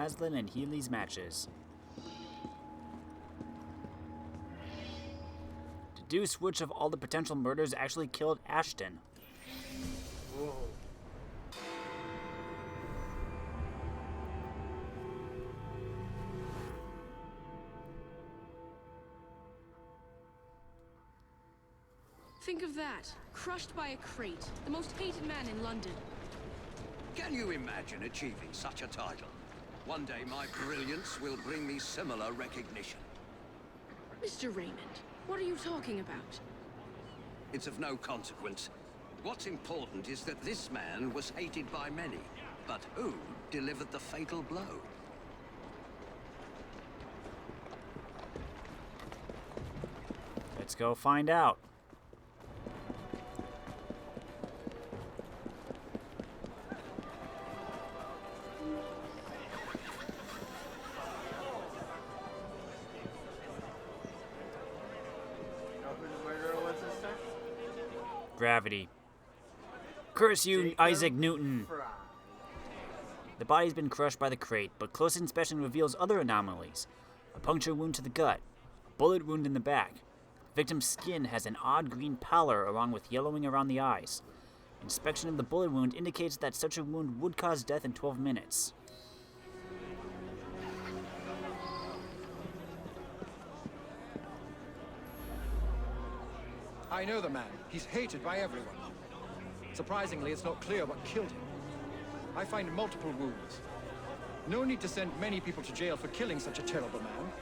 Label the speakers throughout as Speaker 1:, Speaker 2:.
Speaker 1: Aslan and Healy's matches. Deduce which of all the potential murders actually killed Ashton.
Speaker 2: Whoa.
Speaker 3: Think of that. Crushed by a crate. The most hated man in London.
Speaker 4: Can you imagine achieving such a title? One day my brilliance will bring me similar recognition.
Speaker 3: Mr. Raymond, what are you talking about?
Speaker 4: It's of no consequence. What's important is that this man was hated by many. But who delivered the fatal blow?
Speaker 1: Let's go find out. Gravity. Curse you, Isaac Newton! The body's been crushed by the crate, but close inspection reveals other anomalies. A puncture wound to the gut, a bullet wound in the back. The victim's skin has an odd green pallor along with yellowing around the eyes. Inspection of the bullet wound indicates that such a wound would cause death in 12 minutes.
Speaker 5: I know the man. He's hated by everyone. Surprisingly, it's not clear what killed him. I find multiple wounds. No need to send many people to jail for killing such a terrible man.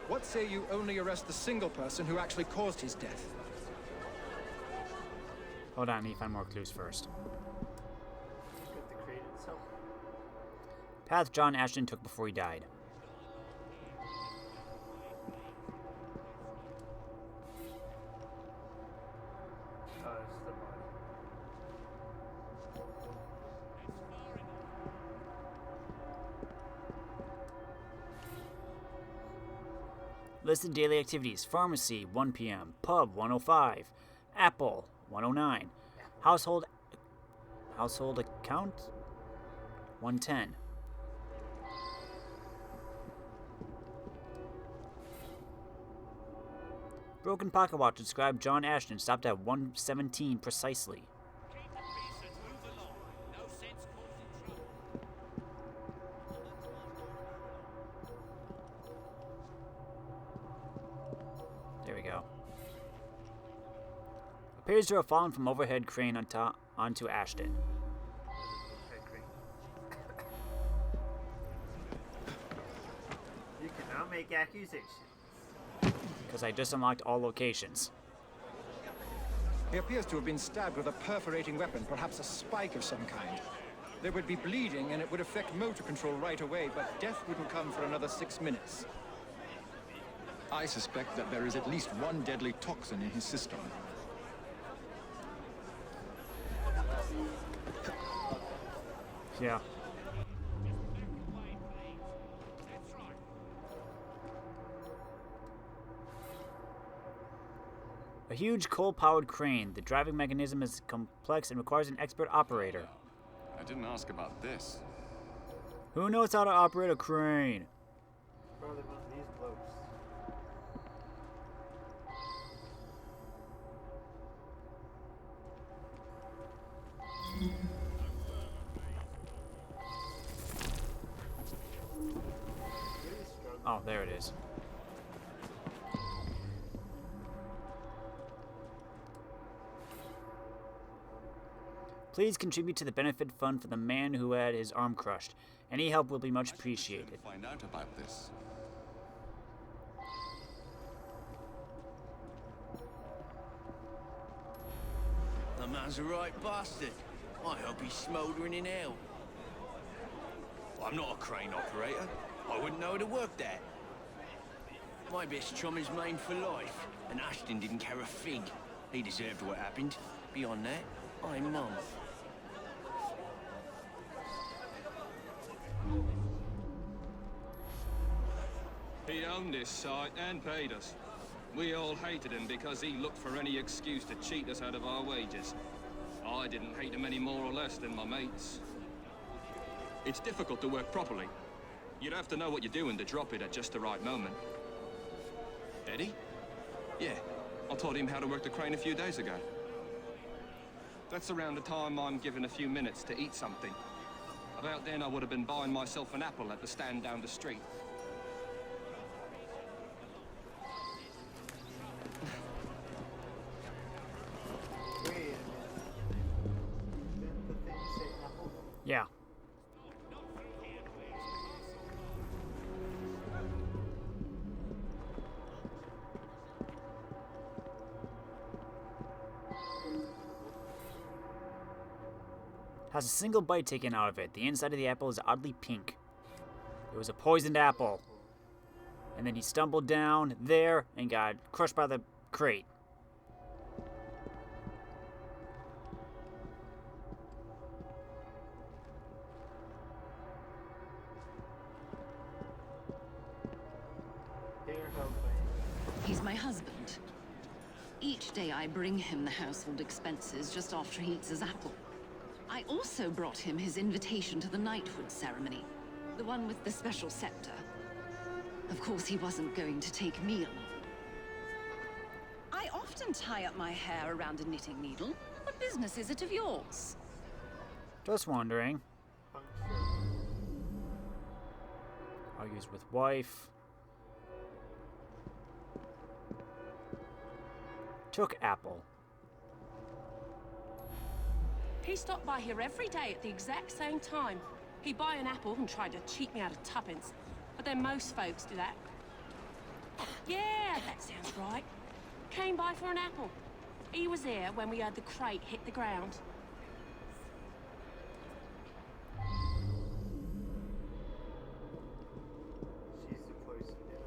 Speaker 5: What say you only arrest the single person who actually caused his death?
Speaker 1: Hold on, I need to find more clues first.
Speaker 2: Got the crate itself.
Speaker 1: Path John Ashton took before he died.
Speaker 2: Oh, it's the body.
Speaker 1: Listed daily activities: pharmacy 1 p.m., pub 105, Apple 109, household account 110. Broken pocket watch described John Ashton stopped at 1:17 precisely. There we go. Appears to have fallen from overhead crane onto Ashton.
Speaker 2: Head crane. You cannot make accusations.
Speaker 1: Because I just unlocked all locations.
Speaker 5: He appears to have been stabbed with a perforating weapon, perhaps a spike of some kind. There would be bleeding and it would affect motor control right away, but death wouldn't come for another 6 minutes.
Speaker 6: I suspect that there is at least one deadly toxin in his system.
Speaker 1: Yeah. A huge coal-powered crane. The driving mechanism is complex and requires an expert operator.
Speaker 6: I didn't ask about this.
Speaker 1: Who knows how to operate a crane?
Speaker 2: Probably one of these blokes.
Speaker 1: Oh, there it is. Please contribute to the benefit fund for the man who had his arm crushed. Any help will be much appreciated.
Speaker 6: Find out about this.
Speaker 7: The man's a right bastard. I hope he's smouldering in hell. I'm not a crane operator. I wouldn't know how to work that. My best chum is maimed for life, and Ashton didn't care a fig. He deserved what happened. Beyond that, I'm mum.
Speaker 8: He owned this site and paid us. We all hated him because he looked for any excuse to cheat us out of our wages. I didn't hate him any more or less than my mates. It's difficult to work properly. You'd have to know what you're doing to drop it at just the right moment.
Speaker 6: Eddie?
Speaker 8: Yeah, I taught him how to work the crane a few days ago. That's around the time I'm given a few minutes to eat something. About then, I would have been buying myself an apple at the stand down the street.
Speaker 2: Wait a minute. Didn't the thing say apple?
Speaker 1: Yeah. Has a single bite taken out of it. The inside of the apple is oddly pink. It was a poisoned apple. And then he stumbled down there and got crushed by the crate.
Speaker 2: They're hoping.
Speaker 3: He's my husband. Each day I bring him the household expenses just after he eats his apple. I also brought him his invitation to the knighthood ceremony. The one with the special scepter. Of course, he wasn't going to take me along. I often tie up my hair around a knitting needle. What business is it of yours?
Speaker 1: Just wondering.
Speaker 2: Puncture.
Speaker 1: Argues with wife. Took apple.
Speaker 9: He stopped by here every day at the exact same time. He'd buy an apple and try to cheat me out of tuppence. But then most folks do that. Yeah, that sounds right. Came by for an apple. He was here when we heard the crate hit the ground.
Speaker 2: She's the person that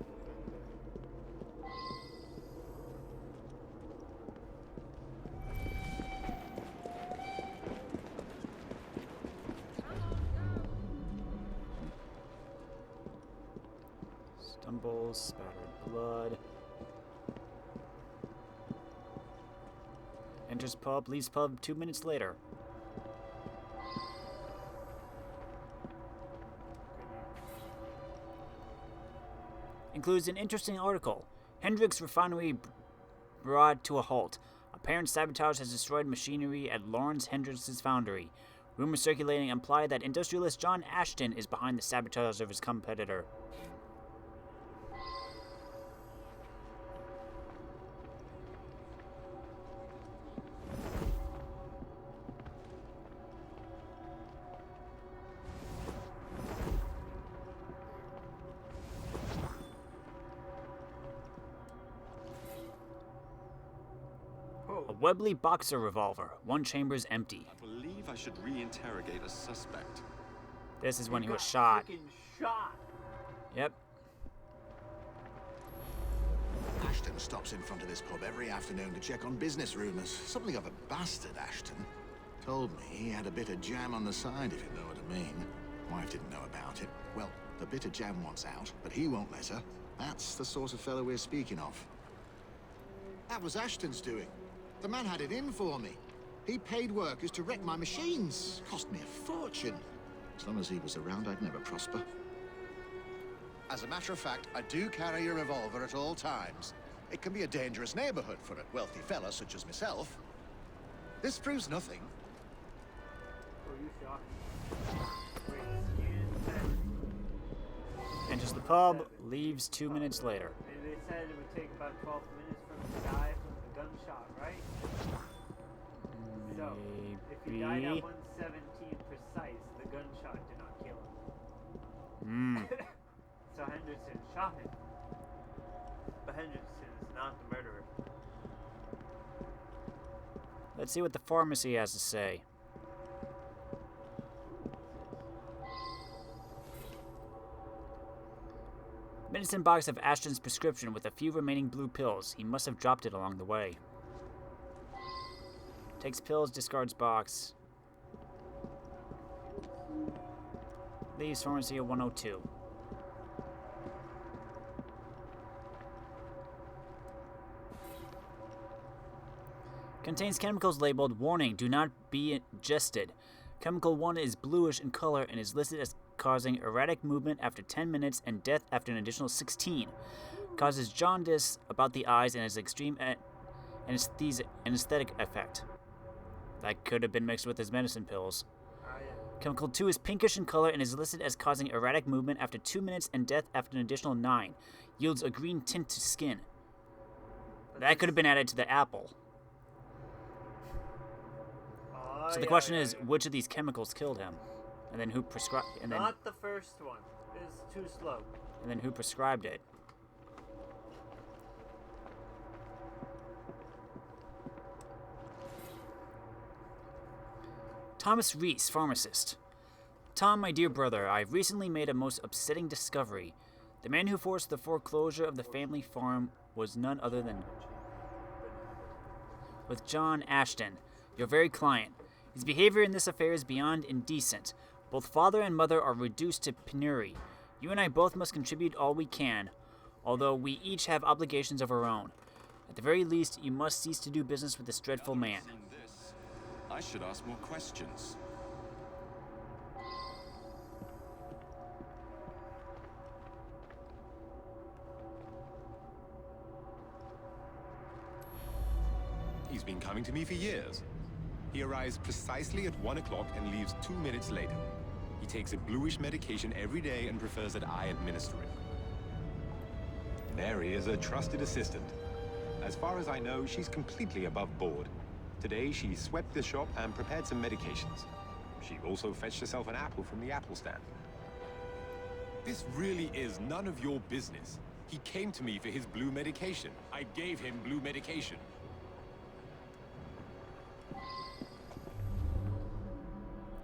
Speaker 1: Stumbles, spattered blood. Enters pub, leaves pub 2 minutes later. Includes an interesting article. Hendrick's refinery brought to a halt. Apparent sabotage has destroyed machinery at Lawrence Hendrick's foundry. Rumors circulating imply that industrialist John Ashton is behind the sabotage of his competitor. A Webley boxer revolver. One chamber is empty.
Speaker 6: I believe I should re-interrogate a suspect.
Speaker 1: This is when he
Speaker 2: got
Speaker 1: was shot.
Speaker 2: freaking shot.
Speaker 1: Yep.
Speaker 10: Ashton stops in front of this pub every afternoon to check on business rumors. Something of a bastard, Ashton. Told me he had a bit of jam on the side, if you know what I mean. Wife didn't know about it. Well, the bit of jam wants out, but he won't let her. That's the sort of fellow we're speaking of. That was Ashton's doing. The man had it in for me. He paid workers to wreck my machines. Cost me a fortune. As long as he was around, I'd never prosper. As a matter of fact, I do carry a revolver at all times. It can be a dangerous neighborhood for a wealthy fella such as myself. This proves nothing.
Speaker 2: Oh, you shot. Wait, scan 10.
Speaker 1: Enters the pub, leaves 2 minutes later.
Speaker 2: And they said it would take about 12 minutes from the guy from the gunshot, right? So, if he died at 117 precise, the gunshot did not kill him. So Henderson shot him. But Henderson is not the murderer.
Speaker 1: Let's see what the pharmacy has to say. Medicine box of Ashton's prescription with a few remaining blue pills. He must have dropped it along the way. Takes pills, discards box. Leaves pharmacy at 102. Contains chemicals labeled, "Warning, do not be ingested." Chemical 1 is bluish in color and is listed as causing erratic movement after 10 minutes and death after an additional 16. Causes jaundice about the eyes and has extreme anesthetic effect. That could have been mixed with his medicine pills. Chemical 2 is pinkish in color and is listed as causing erratic movement after 2 minutes and death after an additional 9. Yields a green tint to skin. That could have been added to the apple. So the question is, which of these chemicals killed him? And then who prescribed...
Speaker 2: Not the first one. It's too slow.
Speaker 1: And then who prescribed it? Thomas Reese, pharmacist. Tom, my dear brother, I have recently made a most upsetting discovery. The man who forced the foreclosure of the family farm was none other than... with John Ashton, your very client. His behavior in this affair is beyond indecent. Both father and mother are reduced to penury. You and I both must contribute all we can, although we each have obligations of our own. At the very least, you must cease to do business with this dreadful man.
Speaker 6: I should ask more questions.
Speaker 11: He's been coming to me for years. He arrives precisely at 1 o'clock and leaves 2 minutes later. He takes a bluish medication every day and prefers that I administer it. Mary is a trusted assistant. As far as I know, she's completely above board. Today, she swept the shop and prepared some medications. She also fetched herself an apple from the apple stand. This really is none of your business. He came to me for his blue medication. I gave him blue medication.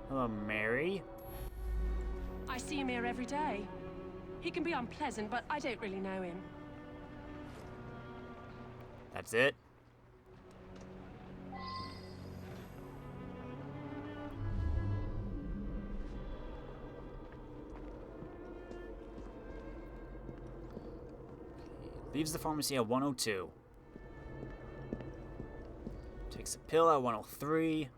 Speaker 1: Hello, Mary.
Speaker 9: I see him here every day. He can be unpleasant, but I don't really know him.
Speaker 1: That's it? Leaves the pharmacy at 102. Takes a pill at 103.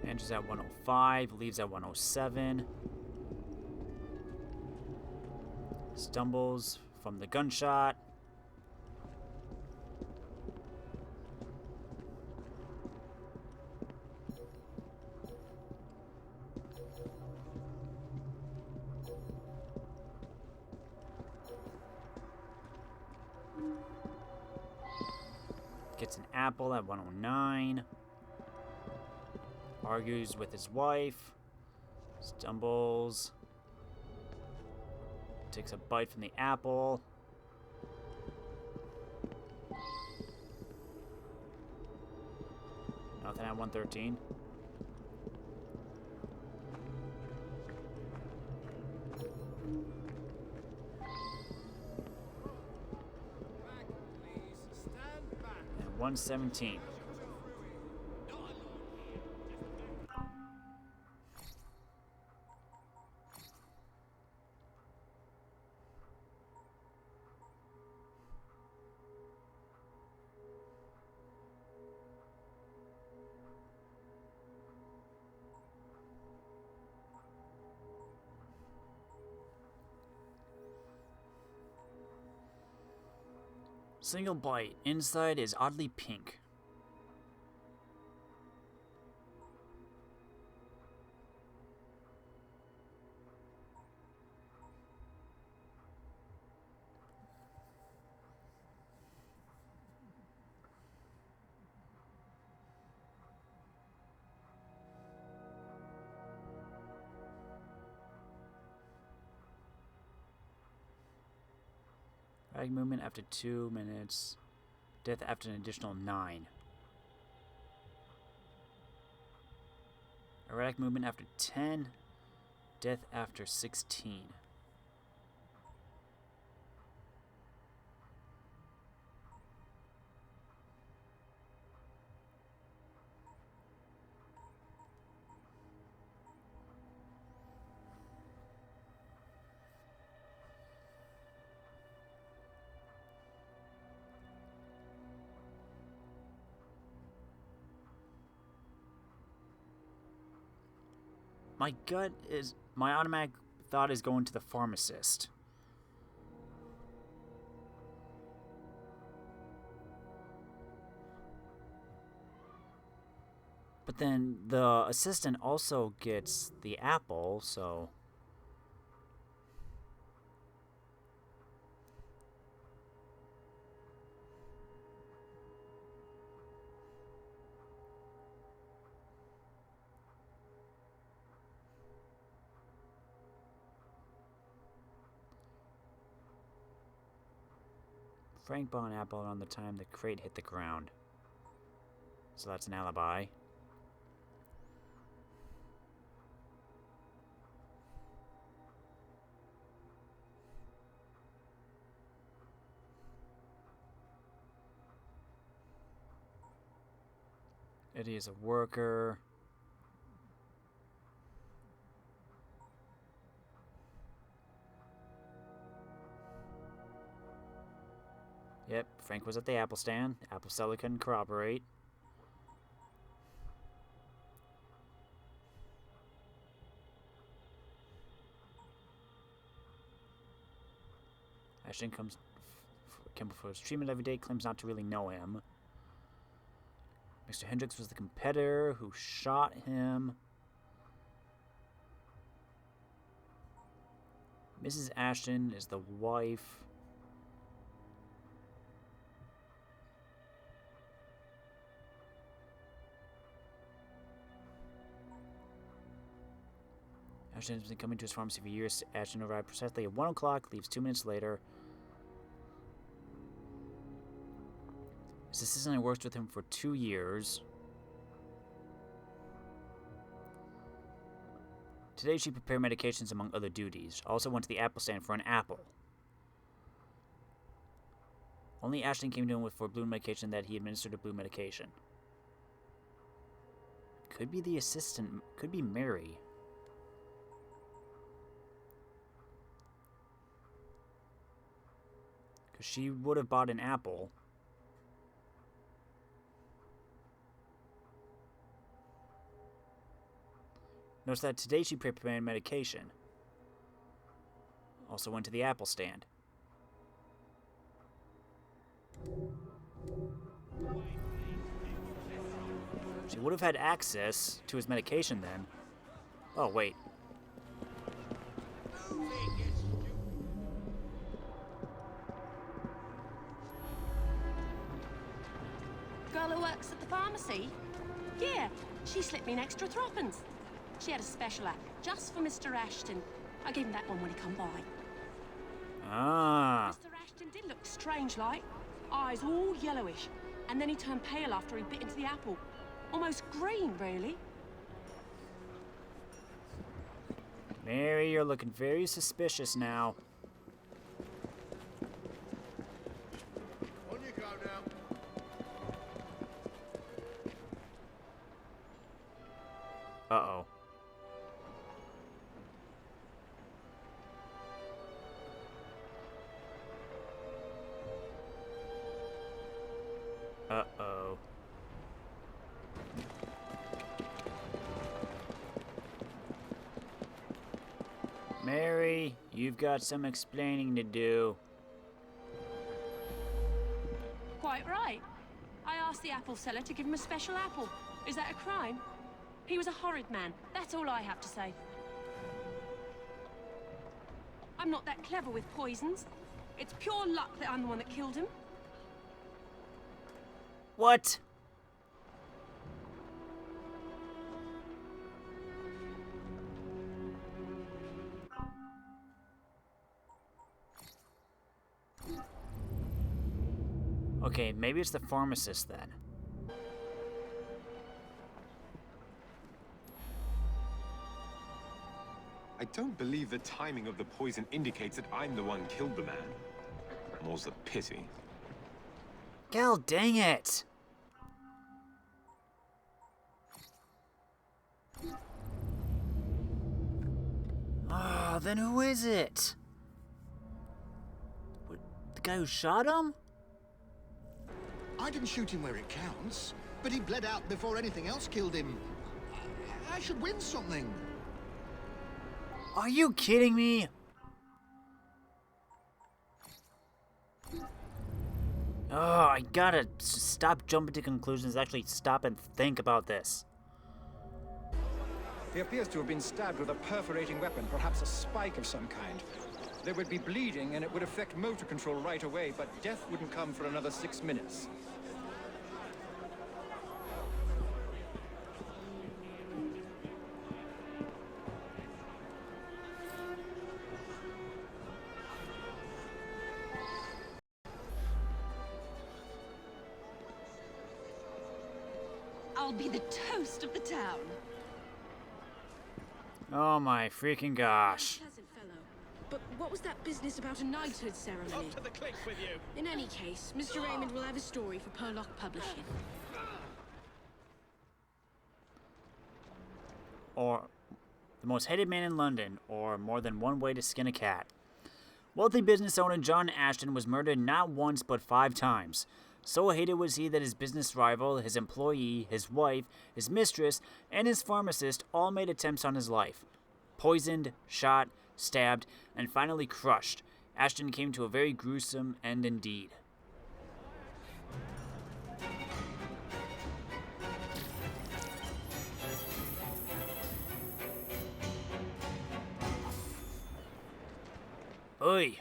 Speaker 1: Enters at 105, leaves at 107. Stumbles from the gunshot. Gets an apple at 109. Argues with his wife. Stumbles. Takes a bite from the apple. Nothing at 113. And 117. Single bite. Inside is oddly pink. Erratic movement after 2 minutes. Death after an additional 9. Erratic movement after 10. Death after 16. My automatic thought is going to the pharmacist. But then the assistant also gets the apple, so... Frank bought an apple around the time the crate hit the ground. So that's an alibi. Eddie is a worker. Yep, Frank was at the apple stand. The apple seller couldn't corroborate. Ashton comes for his treatment every day, claims not to really know him. Mr. Hendricks was the competitor who shot him. Mrs. Ashton is the wife. Ashton has been coming to his pharmacy for years. Ashton arrived precisely at 1 o'clock, leaves 2 minutes later. His assistant worked with him for 2 years. Today she prepared medications among other duties. Also went to the apple stand for an apple. Only Ashton came to him for blue medication that he administered a blue medication. Could be the assistant, could be Mary. Because she would have bought an apple. Notice that today she prepared medication. Also went to the apple stand. She would have had access to his medication then. Oh, wait.
Speaker 9: Girl who works at the pharmacy? Yeah, she slipped me an extra threepence. She had a special app just for Mr. Ashton. I gave him that one when he come by.
Speaker 1: Ah.
Speaker 9: Mr. Ashton did look strange-like. Eyes all yellowish. And then he turned pale after he bit into the apple. Almost green, really.
Speaker 1: Mary, you're looking very suspicious now.
Speaker 10: On you go now.
Speaker 1: Uh-oh. Uh-oh. Mary, you've got some explaining to do.
Speaker 9: Quite right. I asked the apple seller to give him a special apple. Is that a crime? He was a horrid man. That's all I have to say. I'm not that clever with poisons. It's pure luck that I'm the one that killed him.
Speaker 1: What? Okay, maybe it's the pharmacist then.
Speaker 11: I don't believe the timing of the poison indicates that I'm the one killed the man. More's a pity.
Speaker 1: God dang it! Ah, then who is it? What, the guy who shot him?
Speaker 10: I didn't shoot him where it counts, but he bled out before anything else killed him. I should win something.
Speaker 1: Are you kidding me? Oh, I gotta stop jumping to conclusions, actually stop and think about this.
Speaker 5: He appears to have been stabbed with a perforating weapon, perhaps a spike of some kind. There would be bleeding, and it would affect motor control right away, but death wouldn't come for another 6 minutes.
Speaker 3: I'll be the toast of the town.
Speaker 1: Oh my freaking gosh.
Speaker 9: Pleasant fellow. But what was that business about a knighthood ceremony?
Speaker 7: Off to the cliff with you.
Speaker 9: In any case, Mr. Raymond will have a story for Purlock Publishing.
Speaker 1: Or the most hated man in London, or more than one way to skin a cat. Wealthy business owner John Ashton was murdered not once but 5 times. So hated was he that his business rival, his employee, his wife, his mistress, and his pharmacist all made attempts on his life. Poisoned, shot, stabbed, and finally crushed, Ashton came to a very gruesome end indeed. Oi!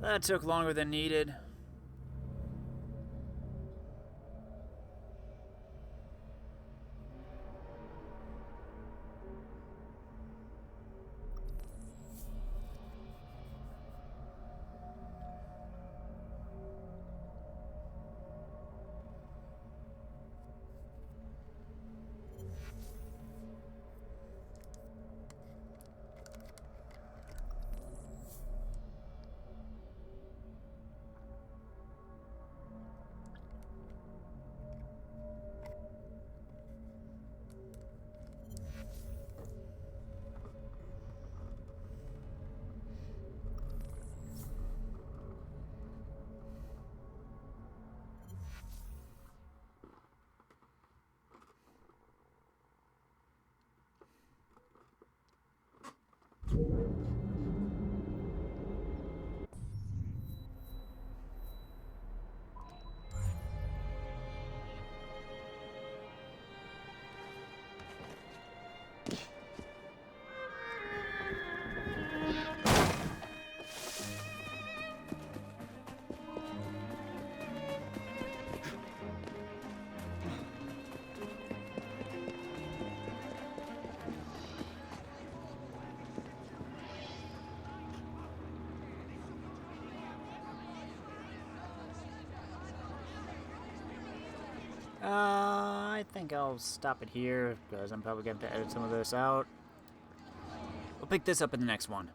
Speaker 1: That took longer than needed. I think I'll stop it here, because I'm probably going to edit some of this out. We'll pick this up in the next one.